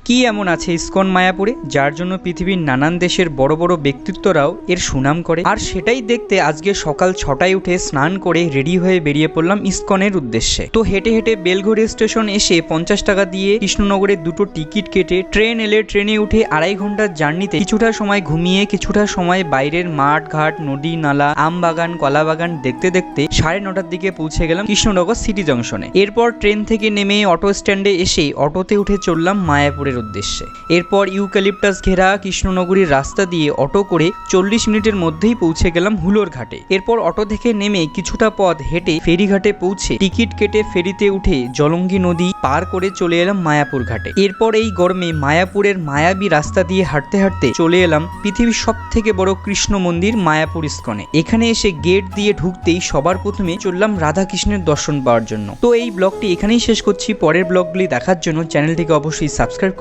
কি এমন আছে ইসকন মায়াপুরে যার জন্য পৃথিবীর নানান দেশের বড় বড় ব্যক্তিত্বরাও এর সুনাম করে। আর সেটাই দেখতে আজকে সকাল 6টায় উঠে স্নান করে রেডি হয়ে বেরিয়ে পড়লাম ইসকনের উদ্দেশ্যে। তো হেঁটে হেঁটে বেলঘড়ি স্টেশন এসে 50 টাকা দিয়ে কৃষ্ণনগরের দুটো টিকিট কেটে ট্রেন এলে ট্রেনে উঠে 2.5 ঘন্টার জার্নিতে কিছুটা সময় ঘুমিয়ে কিছুটা সময় বাইরের মাঠ ঘাট নদী নালা আম বাগান কলা বাগান দেখতে দেখতে 9:30টার দিকে পৌঁছে গেলাম কৃষ্ণনগর সিটি জংশনে। এরপর ট্রেন থেকে নেমে অটো স্ট্যান্ডে এসে অটোতে উঠে চললাম মায়াপুরের উদ্দেশ্যে। এরপর ইউক্যালিপটাস ঘেরা কৃষ্ণনগরীর রাস্তা দিয়ে অটো করে 40 মিনিটের মধ্যেই পৌঁছে গেলাম হুলোর ঘাটে। এরপর অটো থেকে নেমে কিছুটা পথ হেঁটে ফেরিঘাটে পৌঁছে টিকিট কেটে ফেরিতে উঠে জলঙ্গি নদী পার করে চলে এলাম মায়াপুর ঘাটে। এরপর এই গরমে মায়াপুরের মায়াবী রাস্তা দিয়ে হাঁটতে হাঁটতে চলে এলাম পৃথিবীর সব থেকে বড় কৃষ্ণ মন্দির মায়াপুর ইসকনে। এখানে এসে গেট দিয়ে ঢুকতেই সবার প্রথমে চললাম রাধা কৃষ্ণের দর্শন পাওয়ার জন্য। তো এই ব্লগটি এখানেই শেষ করছি। পরের ব্লগগুলি দেখার জন্য চ্যানেলটিকে অবশ্যই সাবস্ক্রাইব